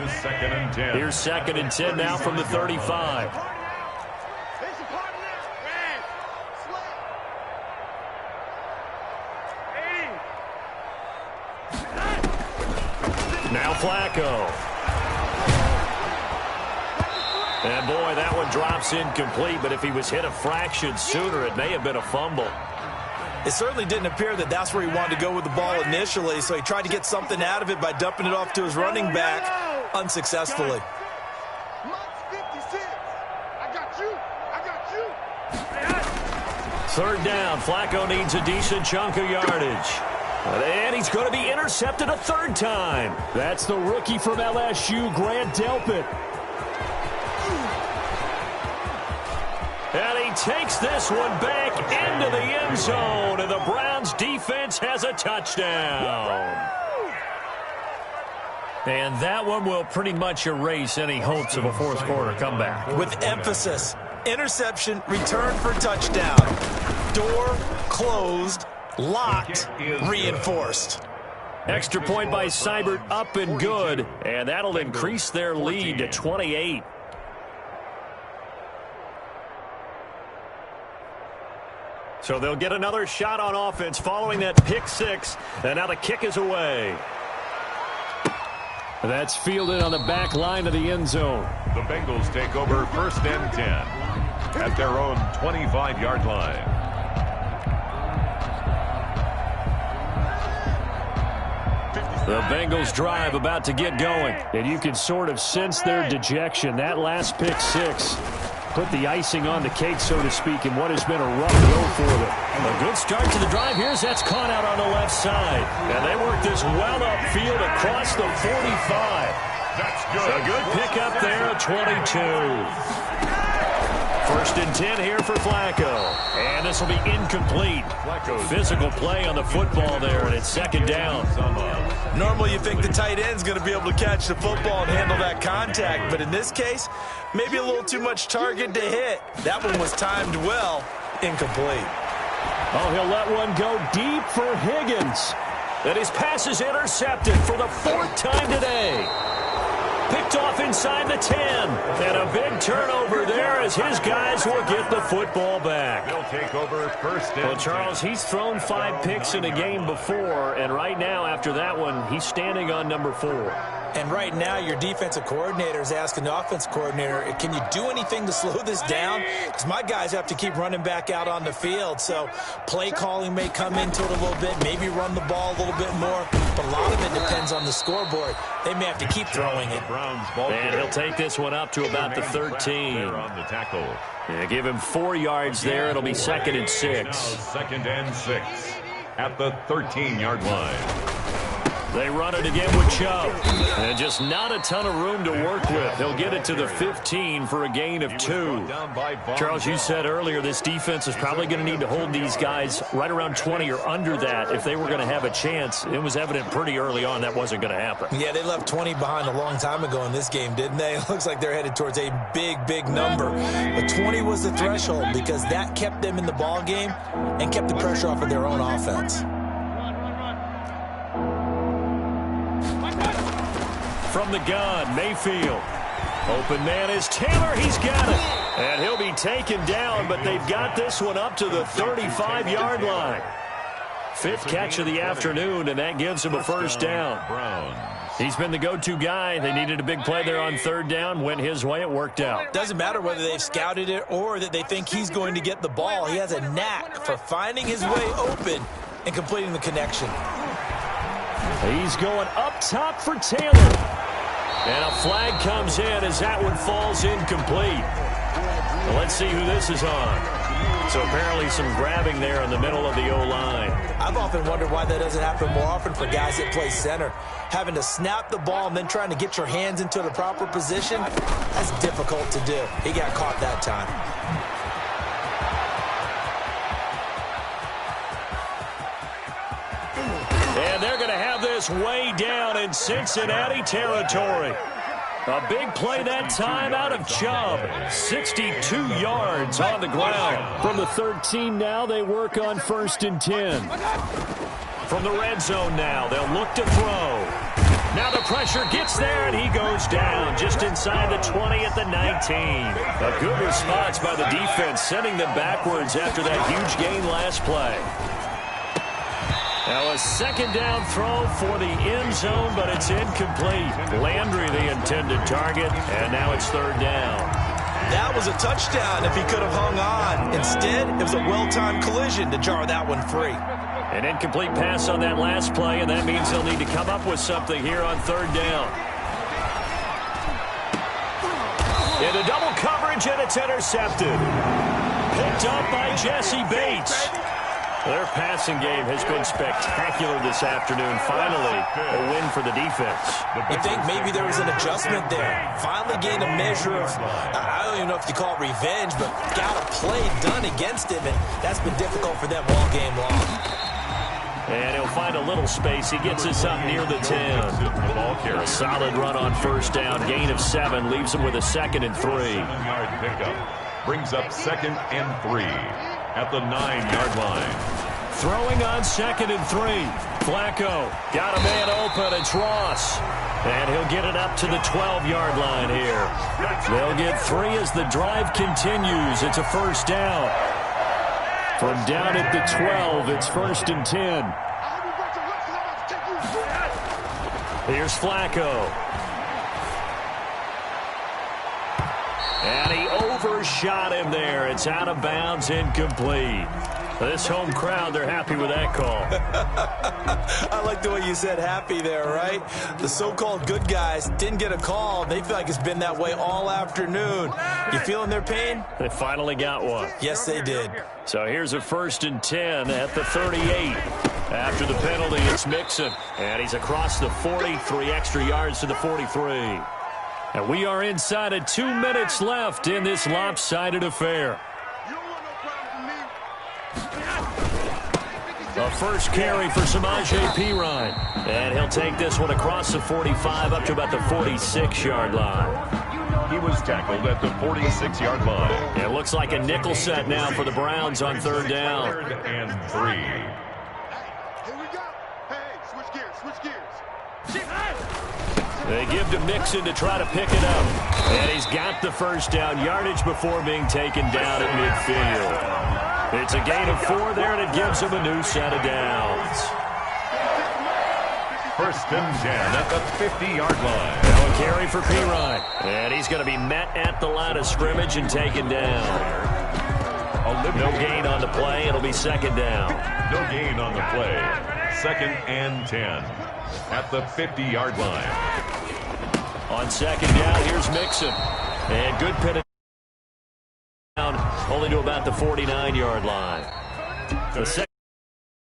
Here's 2nd and 10 now from the 35. Now Flacco. And boy, that one drops incomplete, but if he was hit a fraction sooner, it may have been a fumble. It certainly didn't appear that that's where he wanted to go with the ball initially, so he tried to get something out of it by dumping it off to his running back unsuccessfully. Third down, Flacco needs a decent chunk of yardage. And he's going to be intercepted a 3rd time. That's the rookie from LSU, Grant Delpit. And he takes this one back into the end zone, and the Browns defense has a touchdown. And that one will pretty much erase any hopes of a fourth quarter comeback. With emphasis, interception, return for touchdown. Door closed, locked, reinforced. Extra point by Seibert, up and good, and that'll increase their lead to 28. So they'll get another shot on offense following that pick six, and now the kick is away. That's fielded on the back line of the end zone. The Bengals take over 1st and 10 at their own 25-yard line. The Bengals drive about to get going, and you can sort of sense their dejection. That last pick six put the icing on the cake, so to speak, in what has been a rough go for them. A good start to the drive. Here's that's caught out on the left side. And they work this well upfield across the 45. That's good. A good pickup there at 22. 1st and 10 here for Flacco. And this will be incomplete. Physical play on the football there, and it's 2nd down. Normally you think the tight end's going to be able to catch the football and handle that contact, but in this case, maybe a little too much target to hit. That one was timed well, incomplete. Oh, he'll let one go deep for Higgins. And his pass is intercepted for the 4th time today. Picked off inside the 10. And a big turnover there as his guys will get the football back. They'll take over 1st and 10. Well, Charles, he's thrown 5 picks in a game before, and right now, after that one, he's standing on number 4. And right now, your defensive coordinator is asking the offensive coordinator, can you do anything to slow this down? Because my guys have to keep running back out on the field. So play calling may come into it a little bit, maybe run the ball a little bit more. But a lot of it depends on the scoreboard. They may have to keep throwing it. And he'll take this one up to about the 13. On the tackle. Yeah, give him 4 yards there. It'll be 2nd and 6. 2nd and 6 at the 13-yard line. They run it again with Chubb. And just not a ton of room to work with. They'll get it to the 15 for a gain of 2. Charles, you said earlier this defense is probably going to need to hold these guys right around 20 or under that if they were going to have a chance. It was evident pretty early on that wasn't going to happen. Yeah, they left 20 behind a long time ago in this game, didn't they? It looks like they're headed towards a big, big number. But 20 was the threshold because that kept them in the ball game and kept the pressure off of their own offense. From the gun, Mayfield. Open man is Taylor. He's got it. And he'll be taken down, but they've got this one up to the 35-yard line. 5th catch of the afternoon, and that gives him a 1st down. He's been the go-to guy. They needed a big play there on 3rd down. Went his way. It worked out. Doesn't matter whether they've scouted it or that they think he's going to get the ball. He has a knack for finding his way open and completing the connection. He's going up top for Taylor. And a flag comes in as that one falls incomplete. Well, let's see who this is on. So apparently some grabbing there in the middle of the O-line. I've often wondered why that doesn't happen more often for guys that play center. Having to snap the ball and then trying to get your hands into the proper position, that's difficult to do. He got caught that time. And they're going to have this way down in Cincinnati territory. A big play that time out of Chubb. 62 yards on the ground. From the 13 now, they work on 1st and 10. From the red zone now, they'll look to throw. Now the pressure gets there, and he goes down just inside the 20 at the 19. A good response by the defense, sending them backwards after that huge gain last play. Now a 2nd down throw for the end zone, but it's incomplete. Landry the intended target, and now it's 3rd down. That was a touchdown if he could have hung on. Instead, it was a well-timed collision to jar that one free. An incomplete pass on that last play, and that means they'll need to come up with something here on 3rd down. Into double coverage, and it's intercepted. Picked up by Jesse Bates. Their passing game has been spectacular this afternoon. Finally, a win for the defense. You think maybe there was an adjustment there. Finally gained a measure of, I don't even know if you call it revenge, but got a play done against him, and that's been difficult for them all game long. And he'll find a little space. He gets us up near the 10. A solid run on first down. Gain of 7 leaves him with a 2nd and 3. 7-yard pickup brings up 2nd and 3 at the 9-yard line. Throwing on 2nd and 3. Flacco got a man open. It's Ross. And he'll get it up to the 12-yard line here. They'll get 3 as the drive continues. It's a first down. From down at the 12, it's 1st and 10. Here's Flacco. And he overshot him there. It's out of bounds, incomplete. This home crowd, they're happy with that call. I like the way you said happy there, right? The so-called good guys didn't get a call. They feel like it's been that way all afternoon. You feeling their pain? They finally got one. Yes, they did. So here's a 1st and 10 at the 38. After the penalty, it's Mixon. And he's across the 40, 3 extra yards to the 43. And we are inside of 2 minutes left in this lopsided affair. A first carry for Samaje Perine. And he'll take this one across the 45 up to about the 46-yard line. He was tackled at the 46-yard line. It looks like a nickel set now for the Browns on 3rd down. 3rd and 3. Here we go. Hey, switch gears. They give to Mixon to try to pick it up. And he's got the first down yardage before being taken down at midfield. It's a gain of 4 there, and it gives him a new set of downs. 1st and 10 at the 50-yard line. Now a carry for Perine. And he's going to be met at the line of scrimmage and taken down. No gain on the play. It'll be 2nd down. No gain on the play. 2nd and 10 at the 50-yard line. On 2nd down, here's Mixon. And good penalty. Down only to about the 49-yard line. The